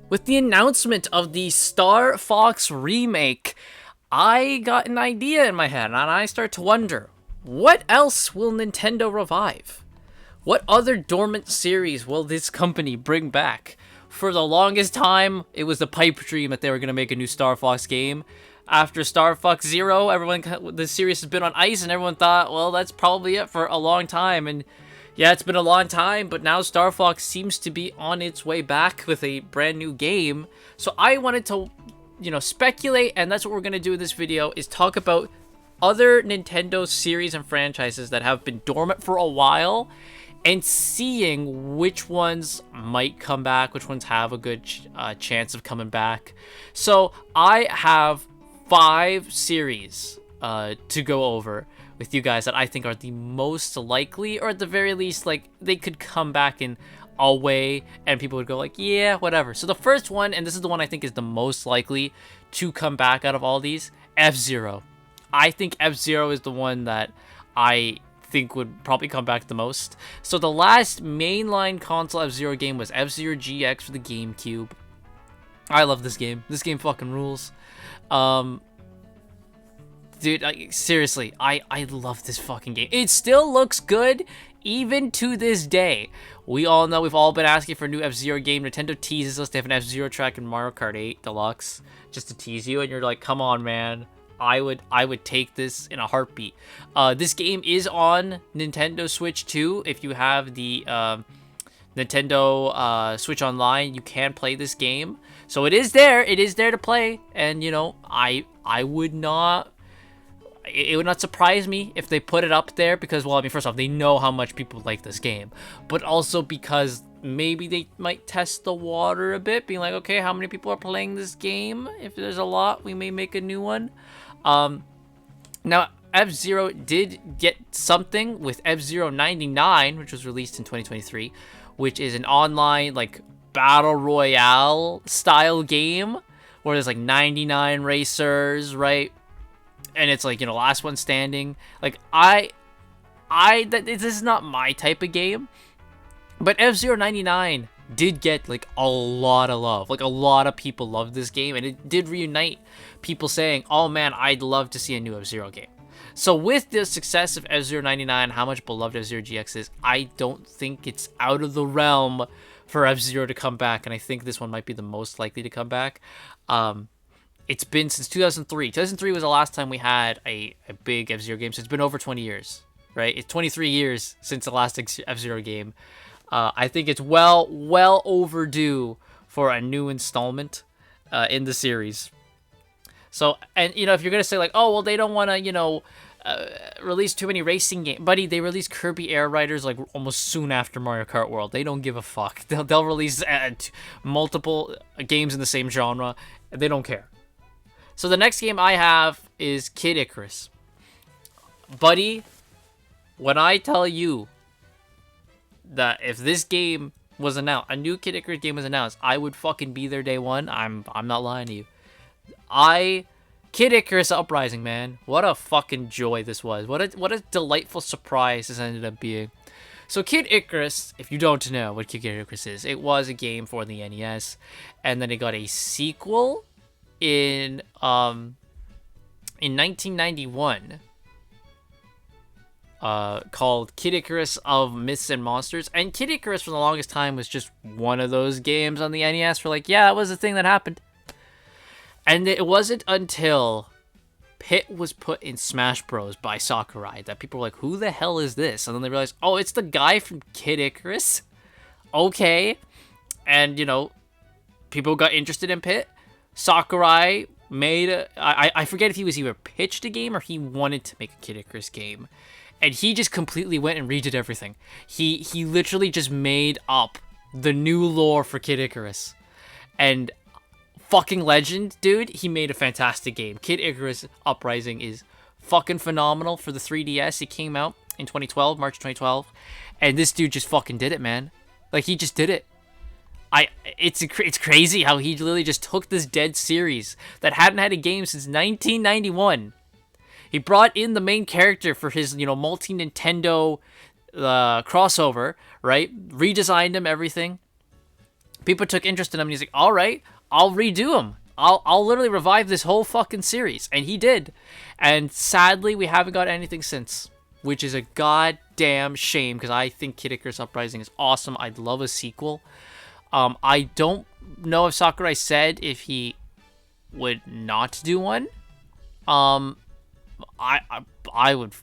With the announcement of the Star Fox remake, I got an idea in my head and I start to wonder, what else will Nintendo revive? What other dormant series will this company bring back? For the longest time, it was the pipe dream that they were going to make a new Star Fox game. After Star Fox Zero, the series has been on ice and everyone thought, well, that's probably it for a long time. And yeah, it's been a long time, but now Star Fox seems to be on its way back with a brand new game. So I wanted to, speculate, and that's what we're going to do in this video, is talk about other Nintendo series and franchises that have been dormant for a while, and seeing which ones might come back, which ones have a good chance of coming back. So I have 5 series to go over with you guys that I think are the most likely, or at the very least, like, they could come back in a way and people would go like, yeah, whatever. So the first one, and this is the one I think is the most likely to come back out of all these, F-Zero. I think F-Zero is the one that I think would probably come back the most. So the last mainline console F-Zero game was F-Zero GX for the GameCube. I love this game. This game fucking rules. Dude, seriously, I love this fucking game. It still looks good, even to this day. We all know, we've all been asking for a new F-Zero game. Nintendo teases us to have an F-Zero track in Mario Kart 8 Deluxe, just to tease you, and you're like, come on, man. I would take this in a heartbeat. This game is on Nintendo Switch too. If you have the Nintendo Switch Online, you can play this game. So it is there. It is there to play. And, I would not... It would not surprise me if they put it up there because, well, I mean, first off, they know how much people like this game. But also because maybe they might test the water a bit, being like, okay, how many people are playing this game? If there's a lot, we may make a new one. Now, F-Zero did get something with F-Zero 99, which was released in 2023, which is an online, like, battle royale style game where there's like 99 racers, right? And it's like, last one standing. Like, this is not my type of game, but F-Zero 99 did get like a lot of love. Like, a lot of people love this game, and it did reunite people saying, oh man, I'd love to see a new F-Zero game. So with the success of F-Zero 99, how much beloved F-Zero GX is, I don't think it's out of the realm for F-Zero to come back, and I think this one might be the most likely to come back. It's been since 2003. 2003 was the last time we had a big F-Zero game, so it's been over 20 years, right? It's 23 years since the last F-Zero game. I think it's well overdue for a new installment in the series. So, and, if you're going to say, like, oh, well, they don't want to, release too many racing games. Buddy, they released Kirby Air Riders, like, almost soon after Mario Kart World. They don't give a fuck. They'll release multiple games in the same genre. They don't care. So the next game I have is Kid Icarus. Buddy, when I tell you that if this game was announced, a new Kid Icarus game was announced, I would fucking be there day one. I'm not lying to you. Kid Icarus Uprising, man. What a fucking joy this was. What a delightful surprise this ended up being. So Kid Icarus, if you don't know what Kid Icarus is, it was a game for the NES, and then it got a sequel in 1991 called Kid Icarus of Myths and Monsters. And Kid Icarus for the longest time was just one of those games on the NES for like, yeah, it was a thing that happened. And it wasn't until Pit was put in Smash Bros by Sakurai that people were like, who the hell is this? And then they realized, oh, it's the guy from Kid Icarus. Okay. And, people got interested in Pit. Sakurai made I forget if he was either pitched a game or he wanted to make a Kid Icarus game, and he just completely went and redid everything. He literally just made up the new lore for Kid Icarus, and fucking legend, dude. He made a fantastic game. Kid Icarus Uprising is fucking phenomenal for the 3DS. It came out in 2012, March 2012, and this dude just fucking did it, man. Like, he just did it. It's crazy how he literally just took this dead series that hadn't had a game since 1991. He brought in the main character for his, multi-Nintendo crossover, right? Redesigned him, everything. People took interest in him, and he's like, all right, I'll redo him. I'll literally revive this whole fucking series. And he did. And sadly, we haven't got anything since, which is a goddamn shame, because I think Kid Icarus Uprising is awesome. I'd love a sequel. I don't know if Sakurai said if he would not do one. I would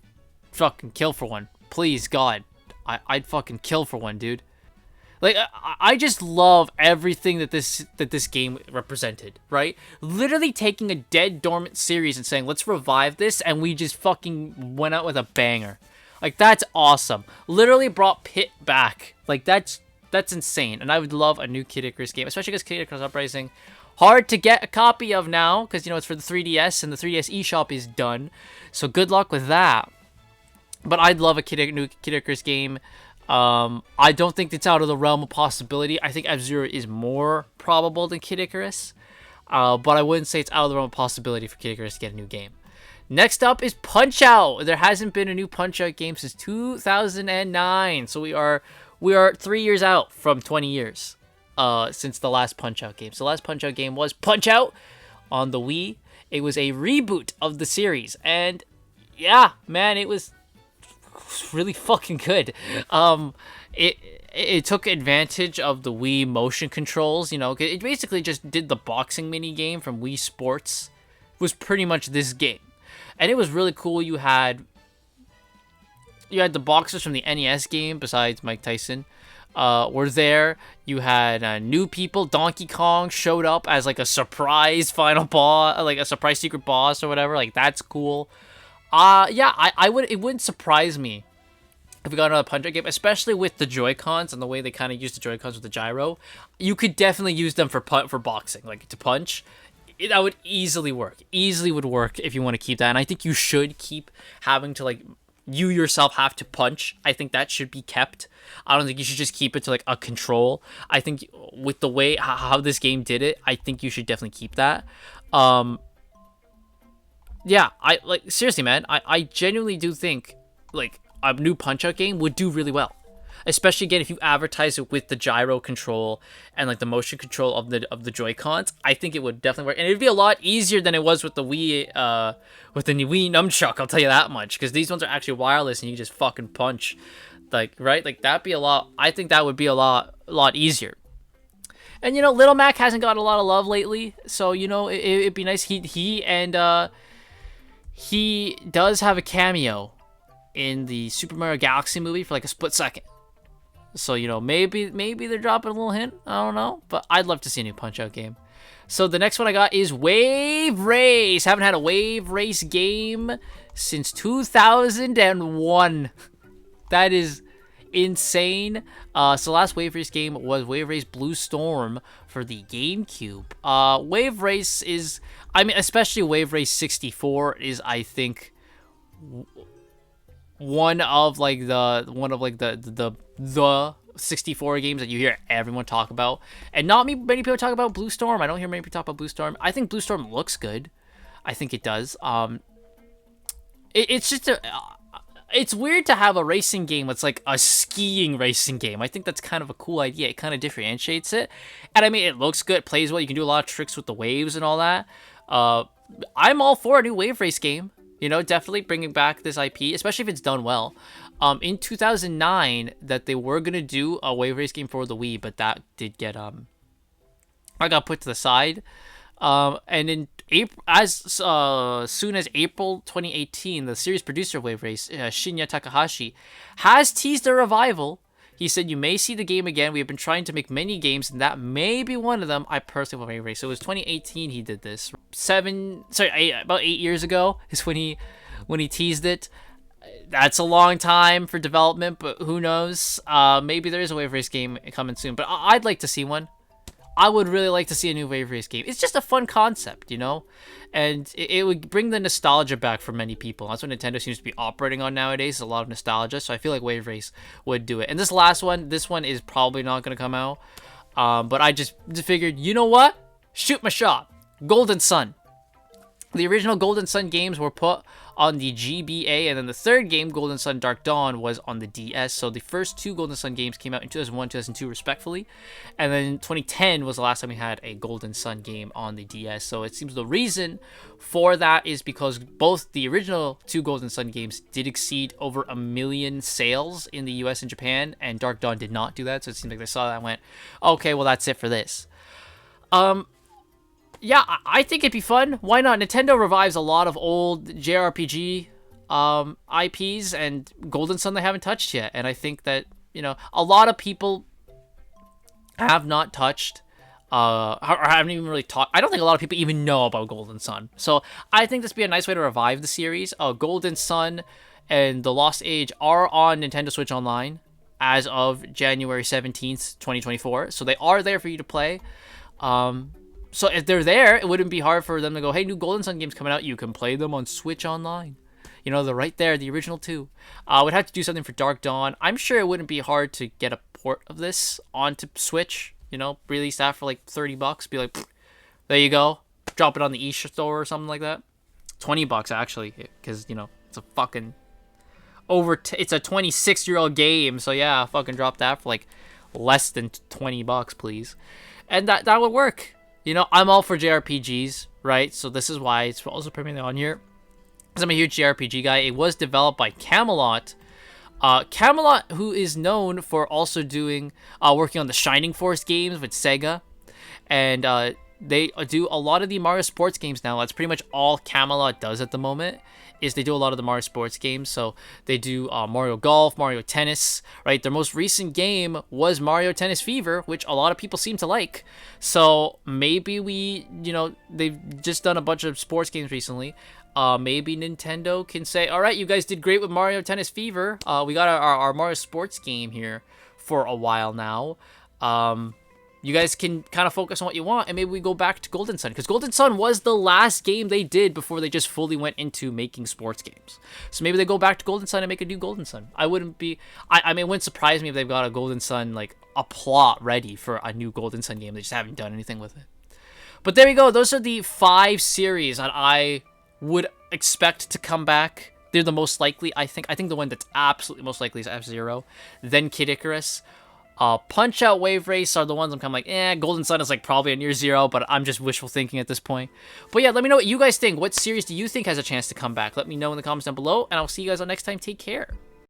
fucking kill for one. Please, God. I'd fucking kill for one, dude. Like, I just love everything that this game represented, right? Literally taking a dead, dormant series and saying, let's revive this, and we just fucking went out with a banger. Like, that's awesome. Literally brought Pit back. Like, that's insane. And I would love a new Kid Icarus game, especially because Kid Icarus Uprising, hard to get a copy of now, because, you know, it's for the 3DS, and the 3DS eShop is done. So good luck with that. But I'd love a new Kid Icarus game. I don't think it's out of the realm of possibility. I think F-Zero is more probable than Kid Icarus. But I wouldn't say it's out of the realm of possibility for Kid Icarus to get a new game. Next up is Punch-Out! There hasn't been a new Punch-Out game since 2009. So we are 3 years out from 20 years since the last Punch-Out game. So the last Punch-Out game was Punch-Out on the Wii. It was a reboot of the series. And yeah, man, it was really fucking good. It took advantage of the Wii motion controls, you know. It basically just did the boxing mini game from Wii Sports. It was pretty much this game, and it was really cool. You had the boxers from the NES game, besides Mike Tyson, were there. You had new people. Donkey Kong showed up as like a surprise final boss, like a surprise secret boss or whatever. Like, that's cool. Yeah, it wouldn't surprise me if we got another Punch-Out game, especially with the Joy-Cons and the way they kind of use the Joy-Cons with the gyro. You could definitely use them for boxing, like to punch. That would easily work. Easily would work if you want to keep that. And I think you should keep having to, like, you yourself have to punch. I think that should be kept. I don't think you should just keep it to, like, a control. I think with the way how this game did it, I think you should definitely keep that. Yeah, seriously, man, I genuinely do think, like, a new Punch-Out game would do really well. Especially, again, if you advertise it with the gyro control and, like, the motion control of the Joy-Cons. I think it would definitely work. And it'd be a lot easier than it was with the Wii, Wii Nunchuck, I'll tell you that much. Because these ones are actually wireless and you just fucking punch. Like, right? Like, that'd be a lot, I think that would be a lot easier. And, you know, Little Mac hasn't got a lot of love lately. So, you know, it'd be nice. He does have a cameo in the Super Mario Galaxy movie for like a split second. So, you know, maybe they're dropping a little hint. I don't know. But I'd love to see a new Punch-Out game. So the next one I got is Wave Race. Haven't had a Wave Race game since 2001. That is insane. So the last Wave Race game was Wave Race Blue Storm for the GameCube. Wave Race is, I mean, especially Wave Race 64 is, I think, one of the 64 games that you hear everyone talk about. And not many people talk about Blue Storm. I don't hear many people talk about Blue Storm. I think Blue Storm looks good. I think it does. It's just it's weird to have a racing game that's like a skiing racing game. I think that's kind of a cool idea. It kind of differentiates it. And I mean, it looks good, plays well. You can do a lot of tricks with the waves and all that. I'm all for a new Wave Race game. You know, definitely bringing back this IP, especially if it's done well. In 2009, that they were going to do a Wave Race game for the Wii, but that did get, I got put to the side. And in April, as soon as April 2018, the series producer of Wave Race, Shinya Takahashi, has teased a revival. He said, "You may see the game again. We have been trying to make many games, and that may be one of them." I personally love Wave Race. So it was 2018 he did this. About 8 years ago is when he teased it. That's a long time for development, but who knows? Maybe there is a Wave Race game coming soon, but I'd like to see one. I would really like to see a new Wave Race game. It's just a fun concept, you know? And it would bring the nostalgia back for many people. That's what Nintendo seems to be operating on nowadays, a lot of nostalgia. So I feel like Wave Race would do it. And this one is probably not going to come out. But I just figured, you know what? Shoot my shot. Golden Sun. The original Golden Sun games were put on the GBA, and then the third game, Golden Sun Dark Dawn, was on the DS. So the first two Golden Sun games came out in 2001, 2002, respectfully, and then 2010 was the last time we had a Golden Sun game on the DS. So it seems the reason for that is because both the original two Golden Sun games did exceed over 1 million sales in the US and Japan, and Dark Dawn did not do that. So it seems like they saw that and went, okay, well, that's it for this. Yeah, I think it'd be fun. Why not? Nintendo revives a lot of old JRPG IPs, and Golden Sun they haven't touched yet. And I think that, you know, a lot of people have not touched, or haven't even really taught. I don't think a lot of people even know about Golden Sun. So I think this would be a nice way to revive the series. Golden Sun and The Lost Age are on Nintendo Switch Online as of January 17th, 2024. So they are there for you to play. So if they're there, it wouldn't be hard for them to go, hey, new Golden Sun games coming out. You can play them on Switch Online. You know, they're right there, the original two. Would have to do something for Dark Dawn. I'm sure it wouldn't be hard to get a port of this onto Switch. You know, release that for like $30. Be like, there you go. Drop it on the eStore or something like that. $20 actually, because, you know, it's a fucking it's a 26-year-old game. So yeah, fucking drop that for like less than $20, please. And that would work. You know, I'm all for JRPGs, right? So this is why it's also premium on here. Because I'm a huge JRPG guy. It was developed by Camelot. Camelot, who is known for also doing, working on the Shining Force games with Sega. And they do a lot of the Mario Sports games now. That's pretty much all Camelot does at the moment, is they do a lot of the Mario Sports games. So they do Mario Golf, Mario Tennis, right? Their most recent game was Mario Tennis Fever, which a lot of people seem to like. So maybe they've just done a bunch of sports games recently. Maybe Nintendo can say, all right, you guys did great with Mario Tennis Fever. We got our Mario Sports game here for a while now. You guys can kind of focus on what you want, and maybe we go back to Golden Sun, because Golden Sun was the last game they did before they just fully went into making sports games. So maybe they go back to Golden Sun and make a new Golden Sun. I mean, it wouldn't surprise me if they've got a Golden Sun, like a plot ready for a new Golden Sun game. They just haven't done anything with it. But there we go. Those are the 5 series that I would expect to come back. They're the most likely, I think. I think the one that's absolutely most likely is F-Zero, then Kid Icarus. Punch-Out Wave Race are the ones I'm kind of like, Golden Sun is like probably a near zero, but I'm just wishful thinking at this point. But yeah, let me know what you guys think. What series do you think has a chance to come back? Let me know in the comments down below, and I'll see you guys on next time. Take care.